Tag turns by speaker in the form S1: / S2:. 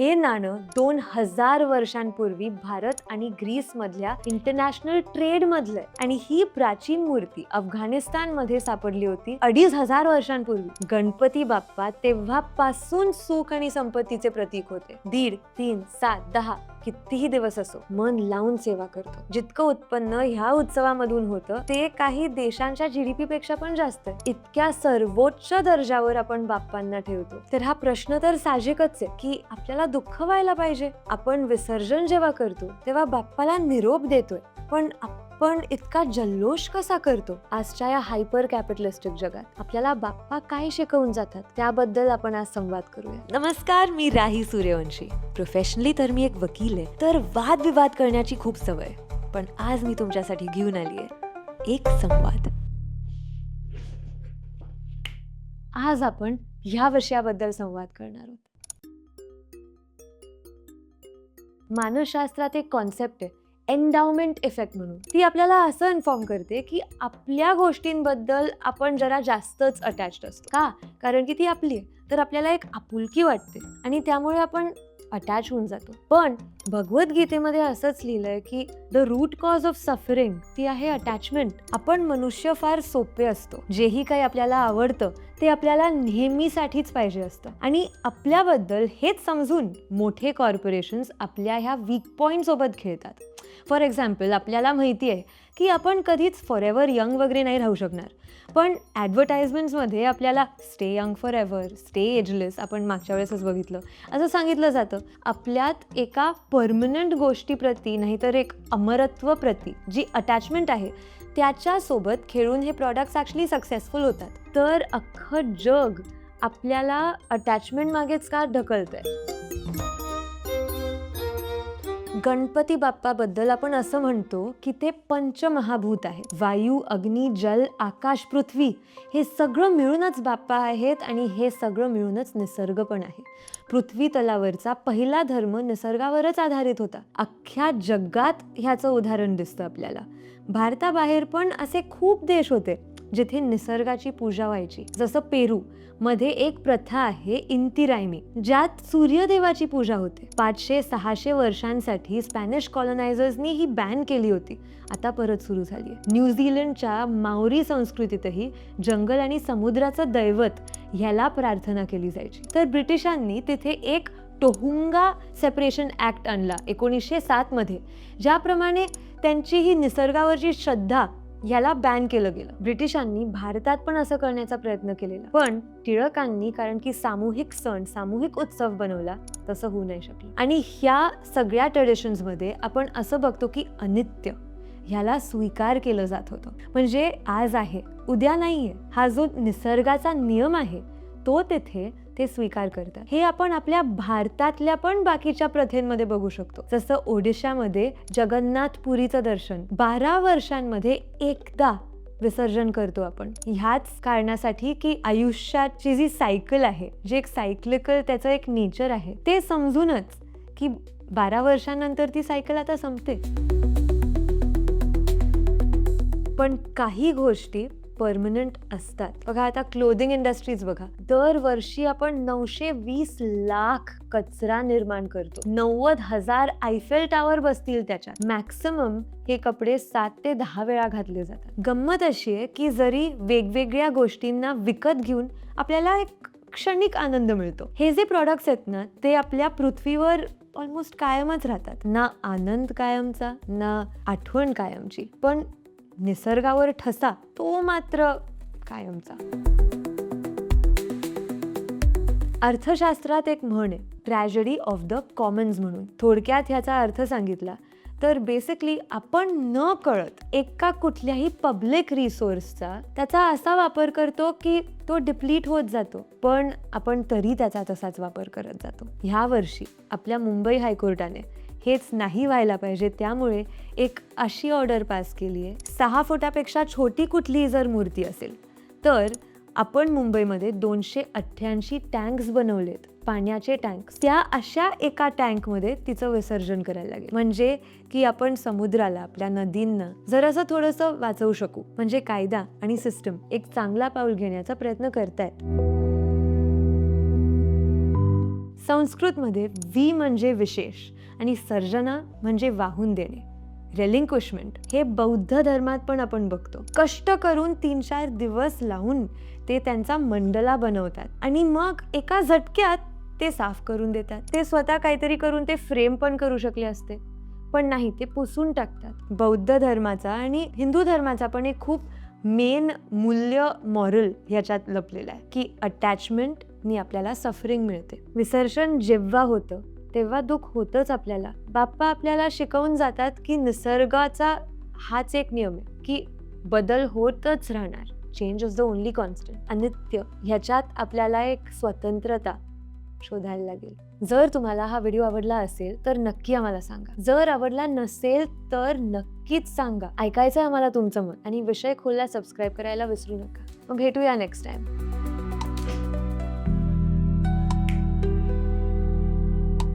S1: हे नाणं 2000 वर्षांपूर्वी भारत आणि ग्रीस मधल्या इंटरनॅशनल ट्रेड मधलं आणि ही प्राचीन मूर्ती अफगाणिस्तान मध्ये सापडली होती 2500 वर्षांपूर्वी. गणपती बाप्पा तेव्हापासून सुख आणि संपत्तीचे प्रतीक होते. 1.5, 3, 7, 10 कितीही दिवस असो मन लावून सेवा करतो. जितकं उत्पन्न ह्या उत्सवामधून होतं ते काही देशांच्या GDP पेक्षा पण जास्त आहे. इतक्या सर्वोच्च दर्जावर आपण बाप्पांना ठेवतो. तर हा प्रश्न तर साहजिकच आहे की आपल्याला दुःख व्हायला पाहिजे. आपण विसर्जन जेव्हा करतो तेव्हा बाप्पाला निरोप देतोय, पण आपण इतका जल्लोष कसा करतो? आजच्या या हायपर कॅपिटलिस्टिक जगात आपल्याला बाप्पा काय शिकवून जातात त्याबद्दल आपण आज संवाद करूया. नमस्कार, मी राही सूर्यवंशी. प्रोफेशनली तर मी एक वकील आहे, तर वादविवाद करण्याची खूप सवय. पण आज मी तुमच्यासाठी घेऊन आली आहे एक संवाद. आज आपण ह्या विषयाबद्दल संवाद करणार आहोत. मानसशास्त्रात एक कॉन्सेप्ट आहे एंडाउमेंट इफेक्ट म्हणून. ती आपल्याला असं इन्फॉर्म करते की आपल्या गोष्टींबद्दल आपण जरा जास्तच अटॅच्ड असतो. का? कारण की ती आपली आहे, तर आपल्याला एक आपुलकी वाटते आणि त्यामुळे आपण अटॅच होऊन जातो. पण भगवद्गीतेमध्ये असंच लिहिलंय की the root cause of suffering ती आहे अटॅचमेंट. आपण मनुष्य फार सोपे असतो. जेही काही आपल्याला आवडतं ते आपल्याला नेहमीसाठीच पाहिजे असतं आणि आपल्याबद्दल हेच समजून मोठे कॉर्पोरेशन्स आपल्या ह्या वीक पॉइंट सोबत खेळतात. फॉर एक्झाम्पल, आपल्याला माहिती आहे की आपण कधीच फॉरएव्हर यंग वगैरे नाही राहू शकणार, पण ॲडव्हर्टाइजमेंट्समध्ये आपल्याला stay young for ever, stay ageless, आपण मागच्या वेळेसच बघितलं, असं सांगितलं जातं. आपल्यात एका परमनंट गोष्टीप्रती नाहीतर एक अमरत्व प्रती जी अटॅचमेंट आहे त्याच्यासोबत खेळून हे प्रॉडक्ट्स ॲक्च्युली सक्सेसफुल होतात. तर अख्खं जग आपल्याला अटॅचमेंट मागेच का ढकलतंय? गणपती बाप्पाबद्दल आपण असं म्हणतो की ते पंचमहाभूत आहे. वायू, अग्नी, जल, आकाश, पृथ्वी हे सगळं मिळूनच बाप्पा आहेत आणि हे सगळं मिळूनच निसर्ग पण आहे. पृथ्वी तलावरचा पहिला धर्म निसर्गावरच आधारित होता. अख्ख्या जगात ह्याचं उदाहरण दिसतं आपल्याला. भारताबाहेर पण असे खूप देश होते जिथे निसर्गाची पूजा व्हायची. जसं पेरू मध्ये एक प्रथा आहे इंतिरायमी, ज्यात सूर्यदेवाची पूजा होते. 500-600 वर्षांसाठी स्पॅनिश कॉलोनायझर्सनी ही बॅन केली होती. आता परत सुरू झाली आहे. न्यूझीलंडच्या माओरी संस्कृतीतही जंगल आणि समुद्राचं दैवत ह्याला प्रार्थना केली जायची. तर ब्रिटिशांनी तिथे एक टोहुंगा सेपरेशन ॲक्ट आणला 1907 मध्ये, ज्याप्रमाणे त्यांची ही निसर्गावरची श्रद्धा ह्याला बॅन केलं गेलं. ब्रिटिशांनी भारतात पण असं करण्याचा प्रयत्न केलेला, पण टिळकांनी कारण की सामूहिक सण, सामूहिक उत्सव बनवला, तसं होऊ नाही शकलं. आणि ह्या सगळ्या ट्रेडिशन्समध्ये आपण असं बघतो की अनित्य ह्याला स्वीकार केलं जात होतं. म्हणजे आज आहे, उद्या नाहीये, हा जो निसर्गाचा नियम आहे तो तिथे ते स्वीकार करतात. हे आपण आपल्या भारतातल्या पण बाकीच्या प्रथेंमध्ये बघू शकतो. जसं ओडिशामध्ये जगन्नाथपुरीचं दर्शन 12 वर्षांमध्ये एकदा विसर्जन करतो आपण. ह्याच कारणासाठी की आयुष्याची जी सायकल आहे, जे एक सायक्लिकल त्याचं एक नेचर आहे, ते समजूनच की 12 वर्षांनंतर ती सायकल आता संपते. पण काही गोष्टी परमनंट असतात. बघा, आता क्लोदिंग इंडस्ट्रीज बघा, दरवर्षी आपण 920 लाख कचरा निर्माण करतो. 90,000 आयफेल टावर बसतील त्याच्यात. मॅक्सिमम हे कपडे 7 ते 10 वेळा घातले जातात. गंमत अशी आहे की जरी वेगवेगळ्या गोष्टींना विकत घेऊन आपल्याला एक क्षणिक आनंद मिळतो, हे जे प्रॉडक्ट्स आहेत ना ते आपल्या पृथ्वीवर ऑलमोस्ट कायमच राहतात. ना आनंद कायमचा, ना आठवण कायमची, पण निसर्गावर ठसा तो मात्र कायमचा. अर्थशास्त्रात एक म्हण आहे, ट्रॅजेडी ऑफ द कॉमन्स म्हणून. थोडक्यात ह्याचा अर्थ सांगितला तर बेसिकली आपण न कळत एका कुठल्याही पब्लिक रिसोर्सचा त्याचा असा वापर करतो की तो डिप्लीट होत जातो, पण आपण तरी त्याचा तसाच वापर करत जातो. ह्या वर्षी आपल्या मुंबई हायकोर्टाने हेच नाही व्हायला पाहिजे, त्यामुळे एक अशी ऑर्डर पास केली आहे, 6 फुटापेक्षा छोटी कुठलीही जर मूर्ती असेल तर आपण मुंबईमध्ये 288 टँक्स बनवलेत, पाण्याचे टँक. त्या अशा एका टँकमध्ये तिचं विसर्जन करायला लागेल, म्हणजे की आपण समुद्राला, आपल्या नदींना जरासं थोडंसं वाचवू शकू. म्हणजे कायदा आणि सिस्टम एक चांगला पाऊल घेण्याचा प्रयत्न करतायत. संस्कृतमध्ये वी म्हणजे विशेष आणि सर्जना म्हणजे वाहून देणे. रेलिंक्विशमेंट हे बौद्ध धर्मात पण आपण बघतो. कष्ट करून 3-4 दिवस लावून ते त्यांचा मंडला बनवतात आणि मग एका झटक्यात ते साफ करून देतात. ते स्वतः काहीतरी करून ते फ्रेम पण करू शकले असते, पण नाही, ते पुसून टाकतात. बौद्ध धर्माचा आणि हिंदू धर्माचा पण एक खूप मेन मूल्य मॉरल ह्याच्यात लपलेलं आहे की अटॅचमेंटनी आपल्याला सफरिंग मिळते. विसर्जन जेव्हा होतं तेव्हा दुःख होतंच आपल्याला. बाप्पा आपल्याला शिकवून जातात की निसर्गाचा हाच एक नियम आहे की बदल होतच राहणार. Change is the only constant. अनित्य ह्याच्यात आपल्याला एक स्वतंत्रता शोधायला लागेल. जर तुम्हाला हा व्हिडिओ आवडला असेल तर नक्की आम्हाला सांगा. जर आवडला नसेल तर नक्कीच सांगा. ऐकायचं आहे आम्हाला तुमचं मत. आणि विषय खोलला सबस्क्राईब करायला विसरू नका. मग भेटूया नेक्स्ट टाइम.